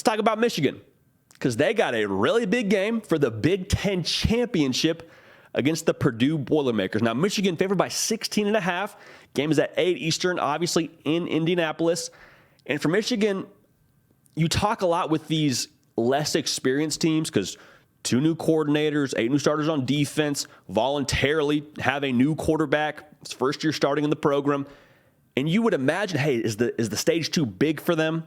let's talk about Michigan, because they got a really big game for the Big Ten championship against the Purdue Boilermakers. Now, Michigan favored by 16.5. Game is at 8 Eastern, obviously in Indianapolis. And for Michigan, you talk a lot with these less experienced teams because 2 new coordinators, 8 new starters on defense, voluntarily have a new quarterback. It's first year starting in the program. And you would imagine, hey, is the stage too big for them?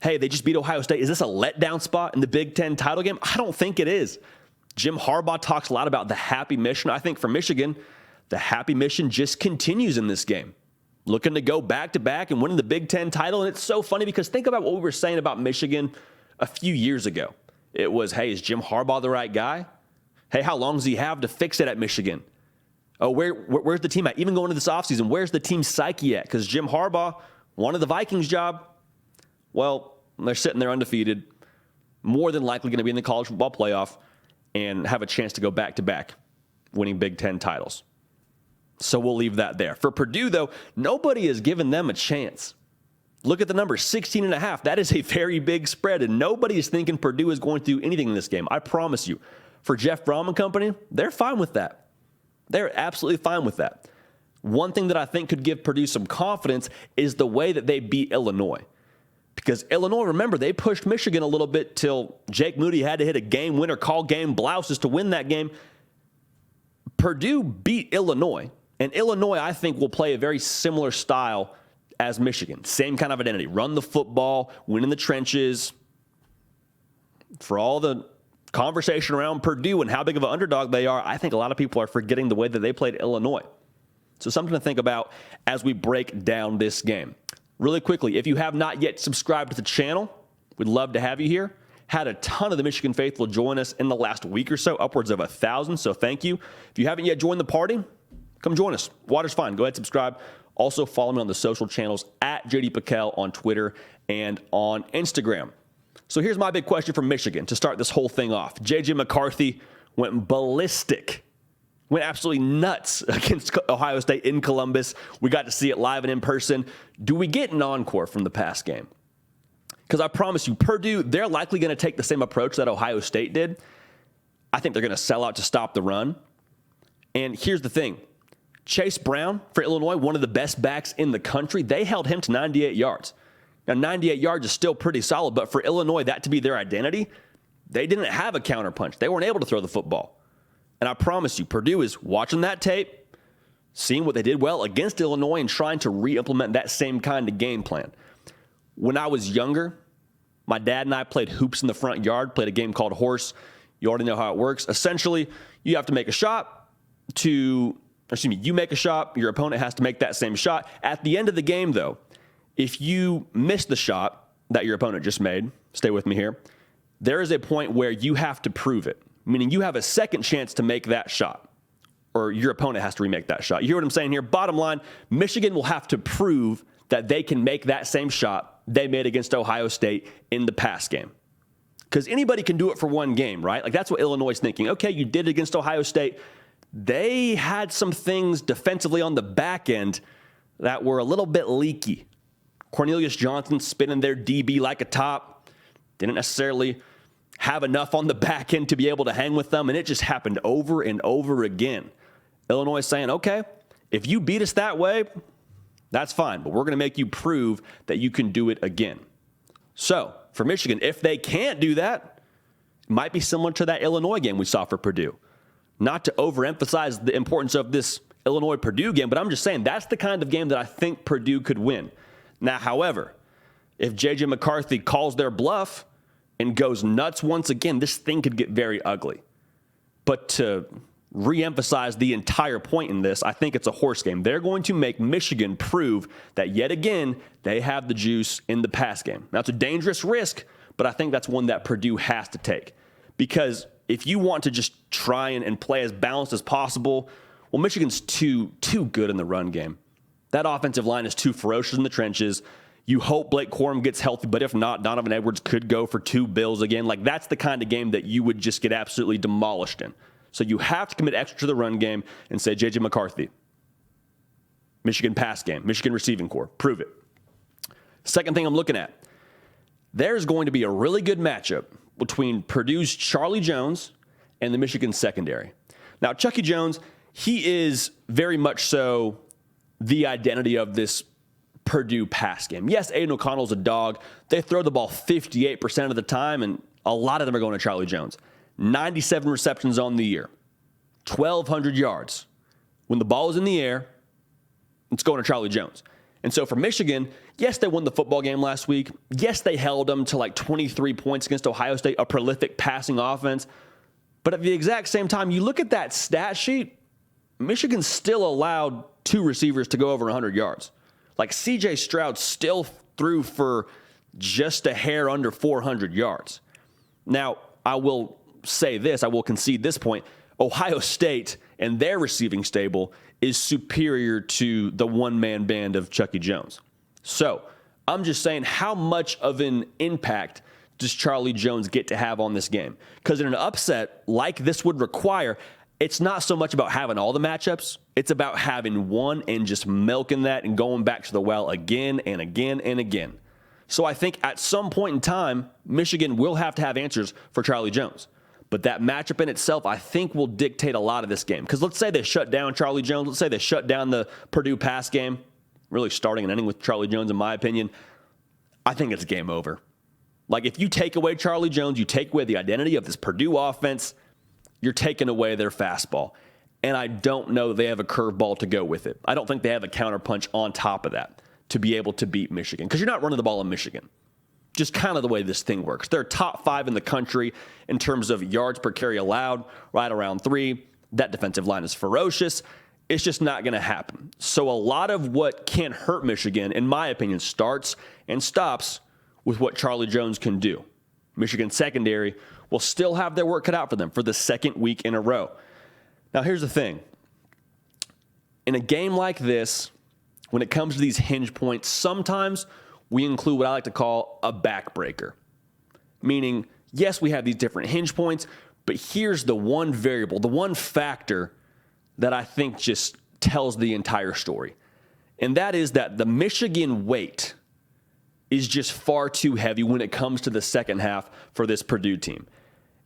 Hey, they just beat Ohio State. Is this a letdown spot in the Big Ten title game? I don't think it is. Jim Harbaugh talks a lot about the happy mission. I think for Michigan, the happy mission just continues in this game. Looking to go back-to-back and winning the Big Ten title. And it's so funny because think about what we were saying about Michigan a few years ago. It was, hey, is Jim Harbaugh the right guy? Hey, how long does he have to fix it at Michigan? Oh, where's the team at? Even going into this offseason, where's the team's psyche at? Because Jim Harbaugh wanted the Vikings job. Well, they're sitting there undefeated, more than likely going to be in the college football playoff and have a chance to go back-to-back winning Big Ten titles. So we'll leave that there. For Purdue, though, nobody has given them a chance. Look at the number, 16.5. That is a very big spread, and nobody is thinking Purdue is going to do anything in this game. I promise you. For Jeff Brohm and company, they're fine with that. They're absolutely fine with that. One thing that I think could give Purdue some confidence is the way that they beat Illinois. Because Illinois, remember, they pushed Michigan a little bit till Jake Moody had to hit a game winner, call game blouses to win that game. Purdue beat Illinois, and Illinois, I think, will play a very similar style as Michigan. Same kind of identity. Run the football, win in the trenches. For all the conversation around Purdue and how big of an underdog they are, I think a lot of people are forgetting the way that they played Illinois. So something to think about as we break down this game. Really quickly, if you have not yet subscribed to the channel, we'd love to have you here. Had a ton of the Michigan faithful join us in the last week or so, upwards of 1,000, so thank you. If you haven't yet joined the party, come join us. Water's fine. Go ahead, subscribe. Also, follow me on the social channels at JD Piquel on Twitter and on Instagram. So here's my big question for Michigan to start this whole thing off. J.J. McCarthy went ballistic, went absolutely nuts against Ohio State in Columbus. We got to see it live and in person. Do we get an encore from the past game? Because I promise you, Purdue, they're likely going to take the same approach that Ohio State did. I think they're going to sell out to stop the run. And here's the thing. Chase Brown for Illinois, one of the best backs in the country, they held him to 98 yards. Now, 98 yards is still pretty solid, but for Illinois, that to be their identity, they didn't have a counterpunch. They weren't able to throw the football. And I promise you, Purdue is watching that tape, seeing what they did well against Illinois, and trying to re-implement that same kind of game plan. When I was younger, my dad and I played hoops in the front yard, played a game called Horse. You already know how it works. Essentially, you have to make a shot you make a shot, your opponent has to make that same shot. At the end of the game, though, if you miss the shot that your opponent just made, stay with me here, there is a point where you have to prove it, meaning you have a second chance to make that shot, or your opponent has to remake that shot. You hear what I'm saying here? Bottom line, Michigan will have to prove that they can make that same shot they made against Ohio State in the past game. Because anybody can do it for one game, right? Like, that's what Illinois is thinking. Okay, you did it against Ohio State. They had some things defensively on the back end that were a little bit leaky. Cornelius Johnson spinning their DB like a top. Didn't necessarily have enough on the back end to be able to hang with them, and it just happened over and over again. Illinois saying, okay, if you beat us that way, that's fine, but we're going to make you prove that you can do it again. So, for Michigan, if they can't do that, it might be similar to that Illinois game we saw for Purdue. Not to overemphasize the importance of this Illinois-Purdue game, but I'm just saying that's the kind of game that I think Purdue could win. Now, however, if J.J. McCarthy calls their bluff and goes nuts once again, this thing could get very ugly. But to reemphasize the entire point in this, I think it's a horse game. They're going to make Michigan prove that yet again they have the juice in the pass game. Now, it's a dangerous risk, but I think that's one that Purdue has to take. Because if you want to just try and play as balanced as possible, well, Michigan's too good in the run game. That offensive line is too ferocious in the trenches. You hope Blake Corum gets healthy, but if not, Donovan Edwards could go for 2 bills again. Like, that's the kind of game that you would just get absolutely demolished in. So you have to commit extra to the run game and say, J.J. McCarthy, Michigan pass game, Michigan receiving core, prove it. Second thing I'm looking at, there's going to be a really good matchup between Purdue's Charlie Jones and the Michigan secondary. Now, Chucky Jones, he is very much so the identity of this Purdue pass game. Yes, Aiden O'Connell's a dog. They throw the ball 58% of the time, and a lot of them are going to Charlie Jones. 97 receptions on the year, 1,200 yards. When the ball is in the air, it's going to Charlie Jones. And so for Michigan, yes, they won the football game last week. Yes, they held them to like 23 points against Ohio State, a prolific passing offense. But at the exact same time, you look at that stat sheet, Michigan still allowed 2 receivers to go over 100 yards. Like C.J. Stroud still threw for just a hair under 400 yards. Now, I will say this, I will concede this point. Ohio State and their receiving stable is superior to the one-man band of Chucky Jones. So I'm just saying, how much of an impact does Charlie Jones get to have on this game? Because in an upset like this would require, it's not so much about having all the matchups. It's about having one and just milking that and going back to the well again and again and again. So I think at some point in time, Michigan will have to have answers for Charlie Jones. But that matchup in itself, I think, will dictate a lot of this game. Because let's say they shut down Charlie Jones. Let's say they shut down the Purdue pass game, really starting and ending with Charlie Jones, in my opinion. I think it's game over. Like, if you take away Charlie Jones, you take away the identity of this Purdue offense, you're taking away their fastball. And I don't know they have a curveball to go with it. I don't think they have a counterpunch on top of that to be able to beat Michigan. Because you're not running the ball in Michigan. Just kind of the way this thing works. They're top 5 in the country in terms of yards per carry allowed, right around 3. That defensive line is ferocious. It's just not going to happen. So a lot of what can hurt Michigan, in my opinion, starts and stops with what Charlie Jones can do. Michigan secondary will still have their work cut out for them for the second week in a row. Now, here's the thing. In a game like this, when it comes to these hinge points, sometimes we include what I like to call a backbreaker. Meaning, yes, we have these different hinge points, but here's the one variable, the one factor that I think just tells the entire story. And that is that the Michigan weight is just far too heavy when it comes to the second half for this Purdue team.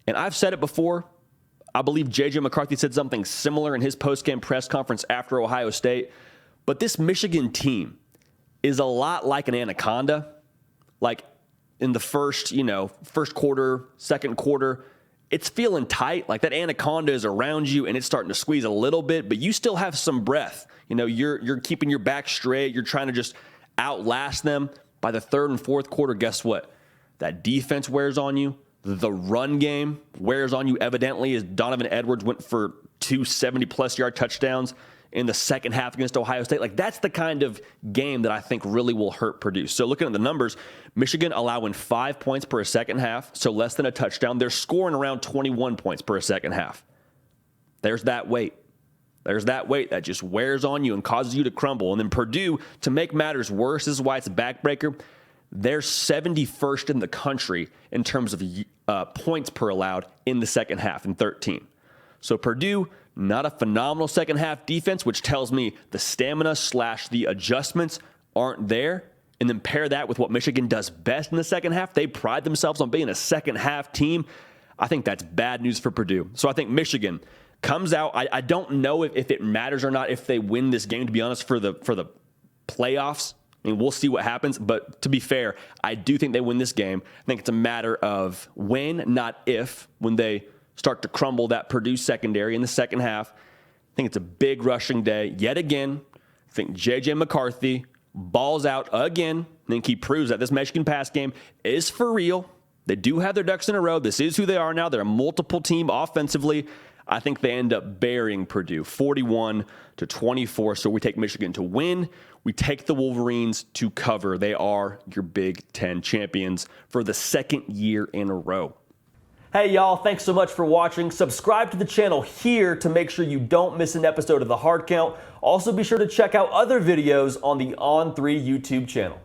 And I've said it before. I believe J.J. McCarthy said something similar in his post-game press conference after Ohio State. But this Michigan team is a lot like an anaconda. Like in the first quarter, second quarter, it's feeling tight. Like that anaconda is around you and it's starting to squeeze a little bit, but you still have some breath. You're keeping your back straight. You're trying to just outlast them. By the third and fourth quarter, guess what? That defense wears on you. The run game wears on you, evidently, as Donovan Edwards went for 2 70-plus yard touchdowns in the second half against Ohio State. Like, that's the kind of game that I think really will hurt Purdue. So looking at the numbers, Michigan allowing 5 points per second half, so less than a touchdown. They're scoring around 21 points per second half. There's that weight. There's that weight that just wears on you and causes you to crumble. And then Purdue, to make matters worse, this is why it's a backbreaker, they're 71st in the country in terms of points per allowed in the second half in 13. So Purdue, not a phenomenal second half defense, which tells me the stamina / the adjustments aren't there. And then pair that with what Michigan does best in the second half. They pride themselves on being a second half team. I think that's bad news for Purdue. So I think Michigan comes out. I don't know if it matters or not if they win this game, to be honest, for the playoffs. I mean, we'll see what happens. But to be fair, I do think they win this game. I think it's a matter of when, not if, when they start to crumble that Purdue secondary in the second half. I think it's a big rushing day. Yet again, I think J.J. McCarthy balls out again. I think he proves that this Michigan pass game is for real. They do have their ducks in a row. This is who they are now. They're a multiple team offensively. I think they end up burying Purdue 41-24. So we take Michigan to win. We take the Wolverines to cover. They are your Big Ten champions for the second year in a row. Hey, y'all, thanks so much for watching. Subscribe to the channel here to make sure you don't miss an episode of The Hard Count. Also, be sure to check out other videos on the On3 YouTube channel.